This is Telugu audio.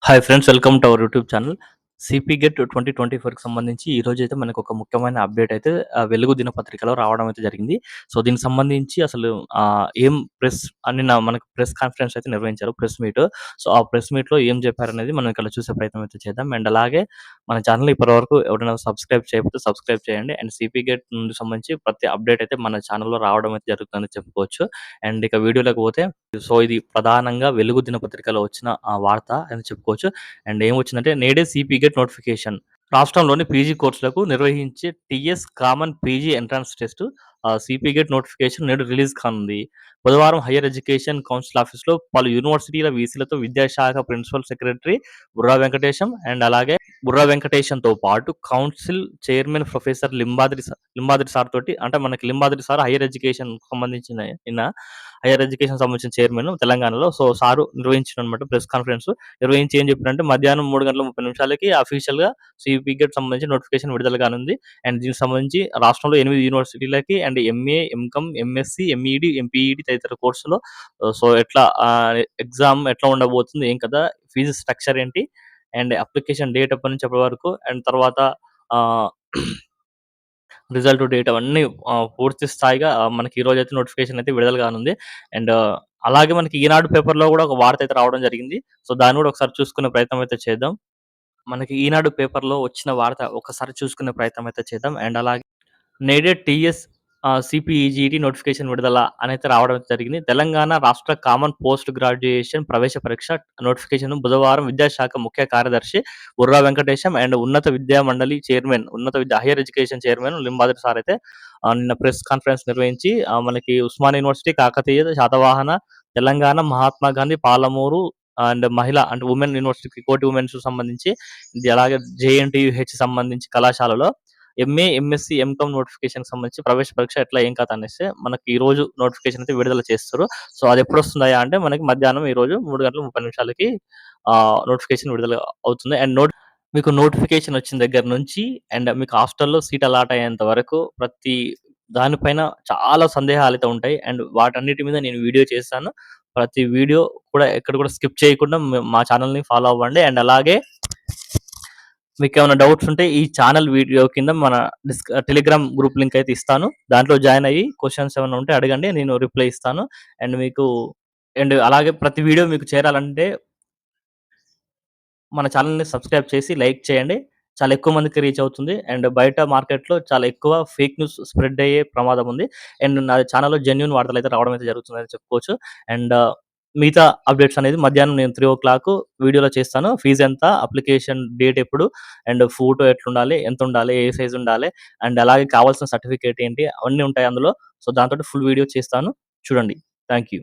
Hi friends, welcome to our YouTube channel. CP GET 2024కి సంబంధించి ఈరోజైతే మనకు ఒక ముఖ్యమైన అప్డేట్ అయితే వెలుగు దినపత్రికలో రావడం అయితే జరిగింది. సో, దీనికి సంబంధించి అసలు ఏం ప్రెస్ మనకు ప్రెస్ కాన్ఫరెన్స్ అయితే నిర్వహించారు, ప్రెస్ మీట్. సో, ఆ ప్రెస్ మీట్‌లో ఏం చెప్పారనేది మనం ఇక్కడ చూసే ప్రయత్నం అయితే చేద్దాం. అండ్ అలాగే మన ఛానెల్‌ని ఇప్పటివరకు ఎవరైనా సబ్స్క్రైబ్ చేయకపోతే సబ్స్క్రైబ్ చేయండి. అండ్ సిపి గెట్ నుండి సంబంధించి ప్రతి అప్డేట్ అయితే మన ఛానెల్‌లో రావడం అయితే జరుగుతుందని చెప్పుకోవచ్చు. అండ్ ఇక వీడియోలోకి పోతే, సో, ఇది ప్రధానంగా వెలుగు దినపత్రికలో వచ్చిన వార్త అని చెప్పుకోవచ్చు. అండ్ ఏమొచ్చిందంటే, నేడే సిపి గెట్ నోటిఫికేషన్. రాష్ట్రంలోని పీజీ కోర్సులకు నిర్వహించే TS common PG entrance test CP get notification నేడు రిలీజ్ కానుంది. బుధవారం హైయర్ ఎడ్యుకేషన్ కౌన్సిల్ ఆఫీస్‌లో పలు యూనివర్సిటీల వీసీలతో విద్యాశాఖ ప్రిన్సిపల్ సెక్రటరీ బుర్రా వెంకటేశంతో పాటు council chairman professor Limbadri sir తోటి, అంటే మనకి లింబాద్రి సార్ హైయర్ ఎడ్యుకేషన్‌కి సంబంధించిన హైయర్ ఎడ్యుకేషన్ సంబంధించిన చైర్మన్ తెలంగాణలో. సో, సారు నిర్వహించిండనమాట ప్రెస్ కాన్ఫరెన్స్. నిర్వహించి ఏం చెప్పారంటే, మధ్యాహ్నం 3:30 అఫీషియల్‌గా సీపీగెట్ సంబంధించి నోటిఫికేషన్ విడుదల కానుంది. అండ్ దీనికి సంబంధించి రాష్ట్రంలో 8 యూనివర్సిటీలకి and MA, MCom, MSc, MEd, MPEd తదితర కోర్సులో సో, ఎట్లా ఎగ్జామ్ ఎట్లా ఉండబోతుంది, ఏం కథ, ఫీజు స్ట్రక్చర్ ఏంటి, అండ్ అప్లికేషన్ డేట్ ఎప్పటి నుంచి ఎప్పటి వరకు, అండ్ తర్వాత ఆహ్, రిజల్ట్ డేట్ అవన్నీ పూర్తి స్థాయిగా మనకి ఈరోజైతే నోటిఫికేషన్ అయితే విడుదల కానుంది. అండ్ అలాగే మనకి ఈనాడు పేపర్‌లో కూడా ఒక వార్త అయితే రావడం జరిగింది. సో, దాన్ని కూడా ఒకసారి చూసుకునే ప్రయత్నం అయితే చేద్దాం. మనకి ఈనాడు పేపర్‌లో వచ్చిన వార్త ఒకసారి చూసుకునే ప్రయత్నం అయితే చేద్దాం. అండ్ అలాగే నేడే టీఎస్ సిపిఈజీటీ నోటిఫికేషన్ విడుదల అనైతే రావడం జరిగింది. తెలంగాణ రాష్ట్ర కామన్ పోస్ట్ గ్రాడ్యుయేషన్ ప్రవేశ పరీక్ష నోటిఫికేషన్ బుధవారం విద్యాశాఖ ముఖ్య కార్యదర్శి బుర్రా వెంకటేశం అండ్ ఉన్నత విద్యా మండలి chairman, higher education chairman Limbadri sir అయితే నిన్న ప్రెస్ కాన్ఫరెన్స్ నిర్వహించి మనకి ఉస్మానియా యూనివర్సిటీ, కాకతీయ, శాతవాహన, తెలంగాణ, మహాత్మా గాంధీ, పాలమూరు అండ్ మహిళ అంటే ఉమెన్ యూనివర్సిటీకి, కోటి ఉమెన్స్ సంబంధించి, ఇది అలాగే జేఎన్‌టీయూహెచ్ సంబంధించి కళాశాలలో ఎంఏ, ఎంఎస్సీ, ఎంకామ్ నోటిఫికేషన్‌కి సంబంధించి ప్రవేశ పరీక్ష ఎట్లా, ఏం కథ అనేసి మనకి ఈరోజు నోటిఫికేషన్ అయితే విడుదల చేస్తారు. సో, అదెప్పుడొస్తుందయ్యా అంటే, మనకి మధ్యాహ్నం ఈరోజు 3:30 నోటిఫికేషన్ విడుదల అవుతుంది. అండ్ మీకు నోటిఫికేషన్ వచ్చిన దగ్గర నుంచి అండ్ మీకు హాస్టల్‌లో సీట్ అలాట్ అయ్యేంత వరకు ప్రతి దానిపైన చాలా సందేహాలైతే ఉంటాయి. అండ్ వాటన్నిటి మీద నేను వీడియో చేశాను. ప్రతి వీడియో కూడా ఎక్కడ కూడా స్కిప్ చేయకుండా మా ఛానెల్‌ని ఫాలో అవ్వండి. అండ్ అలాగే మీకేమైనా డౌట్స్ ఉంటే ఈ ఛానల్ వీడియో కింద మన టెలిగ్రామ్ గ్రూప్ లింక్ అయితే ఇస్తాను. దాంట్లో జాయిన్ అయ్యి క్వెషన్స్ ఏమైనా ఉంటే అడగండి. నేను రిప్లై ఇస్తాను. అండ్ మీకు అండ్ అలాగే ప్రతి వీడియో మీకు చేరాలంటే మన ఛానెల్‌ని సబ్స్క్రైబ్ చేసి లైక్ చేయండి. చాలా ఎక్కువ మందికి రీచ్ అవుతుంది. అండ్ బయట మార్కెట్‌లో చాలా ఎక్కువ ఫేక్ న్యూస్ స్ప్రెడ్ అయ్యే ప్రమాదం ఉంది. అండ్ నా ఛానెల్‌లో జెన్యూన్ వార్తలైతే రావడం అయితే జరుగుతుందని చెప్పుకోవచ్చు. అండ్ మిగతా అప్డేట్స్ అనేది మధ్యాహ్నం నేను 3:00 వీడియోలో చేస్తాను. ఫీజెంత, అప్లికేషన్ డేట్ ఎప్పుడు, అండ్ ఫోటో ఎట్లుండాలి, ఎంతుండాలి, ఏ సైజ్ ఉండాలి, అండ్ అలాగే కావాల్సిన సర్టిఫికేట్ ఏంటి, అవన్నీ ఉంటాయి అందులో. సో, దాంతోటి ఫుల్ వీడియో చేస్తాను. చూడండి. Thank you.